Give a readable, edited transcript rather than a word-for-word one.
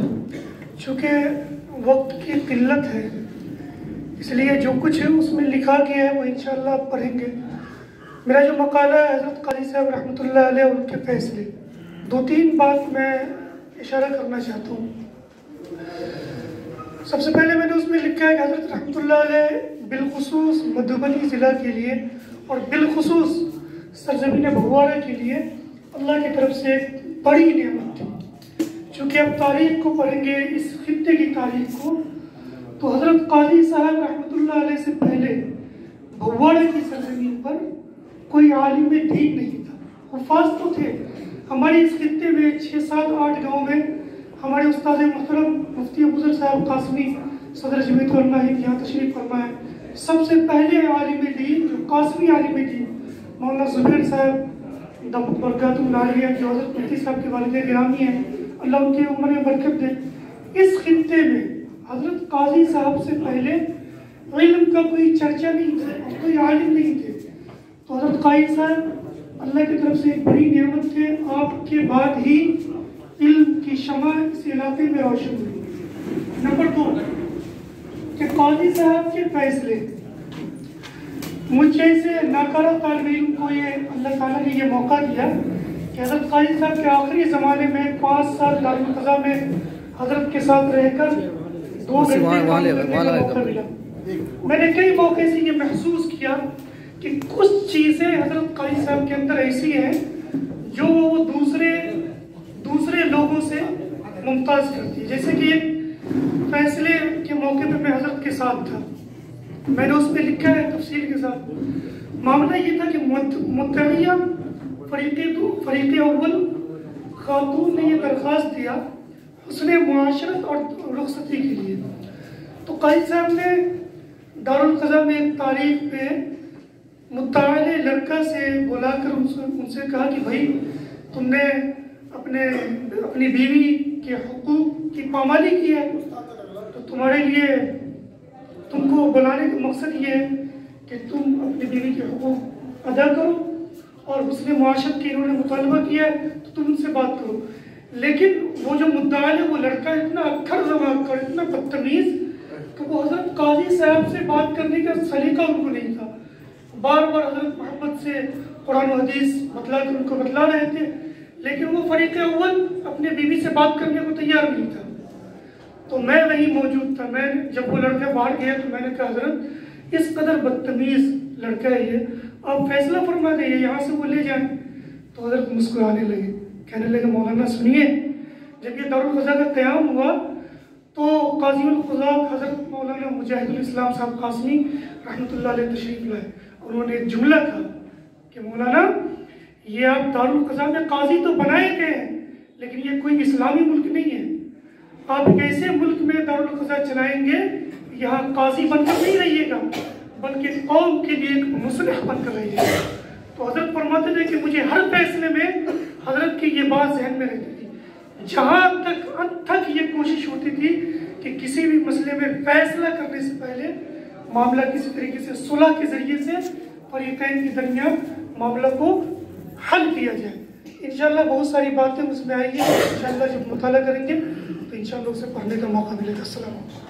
इंशाअल्लाह। चूँकि वक्त की किल्लत है इसलिए जो कुछ है उसमें लिखा गया है वो इंशाअल्लाह आप पढ़ेंगे। मेरा जो मकाला है हज़रत क़ाज़ी साहब रहमतुल्लाह अलैह उनके फैसले, 2-3 बात मैं इशारा करना चाहता हूँ। सबसे पहले मैंने उसमें लिखा है कि हज़रत रहमतुल्लाह अलैह बिलखुसूस मधुबनी ज़िला के लिए और बिलखुसूस सरज़मीन भगवाड़ा के लिए अल्लाह की तरफ से एक बड़ी नेमत थी। चूँकि अब तारीख़ को पढ़ेंगे, इस खित्ते की तारीख़ को, तो हज़रत क़ाज़ी साहब रहमतुल्लाह अलैह से पहले भगवाड़ा की सरज़मीन पर कोई आलिम दीन नहीं था। हुफ़ाज़ तो थे हमारे इस खित्ते में, 6, 7, 8 गाँव में हमारे उस्ताद मुहतरम मुफ्ती अबूज़र साहब कासमी सदर जमीयत उलमा हिंद यहाँ तशरीफ़ फरमाए। सबसे पहले आलिम दीन जो कासमी आलिम दीन मौलाना ज़ुबैर साहब दमत बरकातुहुल आलिया जो हज़रत मुफ्ती साहब के वालिद गिरामी हैं, अल्लाह उनकी उम्र में बरकत दे। इस खित्ते में हज़रत क़ाज़ी साहब से पहले इल्म का कोई चर्चा नहीं था, कोई आलिम नहीं थे। तो हज़रत क़ाज़ी साहब अल्लाह की तरफ से एक बड़ी नेमत थे। आपके बाद ही इल्म की शमा इस इलाके में रोशन हुई। नंबर 2 कि क़ाज़ी साहब के फैसले, मुझ जैसे नाकारा तालिब इल्म को ये अल्लाह ताला ने ये मौका दिया कि हज़रत क़ाज़ी साहब के आखिरी ज़माने में 5 साल दारुल क़ज़ा में हज़रत के साथ रहकर 2 घंटे का मौका मिला। मैंने कई मौके से ये महसूस किया कि कुछ चीज़ें हज़रत क़ाज़ी साहब के अंदर ऐसी हैं जो वो दूसरे लोगों से मुमताज़ करती है। जैसे कि एक फैसले के मौके पर मैं हज़रत के साथ था, मैंने उसमें लिखा है तफसील के साथ। मामला ये था कि मुद्दइया फरीक़े अव्वल खातून ने ये दरख्वास्त दिया उसने मुआशरत और रुखसती के लिए। तो क़ाज़ी साहब ने दारुल क़ज़ा में एक तारीख पे मुद्दाए लड़का से बुलाकर उनसे कहा कि भाई तुमने अपनी बीवी के हुकूक की पामाली की है, तो तुम्हारे लिए तुमको बुलाने का मकसद ये है कि तुम अपनी बीवी के हुकूक अदा करो, और उसने मुआशरत की इन्होंने मुतालबा किया है तो तुम उनसे बात करो। लेकिन वो जो मुद्दा है वो लड़का इतना अक्खर जबान कर, इतना बदतमीज़ कि वो हज़रत क़ाज़ी साहब से बात करने का सलीका उनको नहीं था। बार बार हज़रत मोहम्मद से कुरान और हदीस उनको बतला रहे थे, लेकिन वो फरीक़ अव्वल अपने बीवी से बात करने को तैयार नहीं था। तो मैं वहीं मौजूद था। मैं जब वो लड़का बाहर गया तो मैंने कहा हज़रत इस कदर बदतमीज़ लड़का है ये, आप फैसला फरमा दें यहाँ से वो ले जाएं। तो हज़रत मुस्कुराने लगे, कहने लगे मौलाना सुनिए, जब ये दारुल क़ज़ा का क़याम हुआ तो क़ाज़ीउल क़ुज़ात हज़रत मौलाना मुजाहिदुल इस्लाम साहब कासमी रहमतुल्लाह अलैह तशरीफ़ लाए। उन्होंने एक जुमला कहा कि मौलाना ये आप दारुल क़ज़ा में काजी तो बनाए गए हैं, लेकिन ये कोई इस्लामी मुल्क नहीं है। आप एक ऐसे मुल्क में दारुल क़ज़ा चलाएंगे यहाँ काजी बनकर नहीं रहिएगा, बल्कि कौम के लिए एक मुस्लिह बनकर रहिएगा। तो हज़रत फरमाते थे कि मुझे हर फैसले में हज़रत की ये बात जहन में रहती थी। जहाँ तक अंत तक ये कोशिश होती थी कि किसी भी मसले में फैसला करने से पहले मामला किसी तरीके से सुलह के ज़रिए से फरीक़ैन के दरमियान मामला को हल किया जाए। इंशाअल्लाह बहुत सारी बातें उसमें आई हैं, इंशाअल्लाह जब मुताला करेंगे तो इंशाअल्लाह उसे पढ़ने का मौका मिलेगा। अस्सलाम वालेकुम।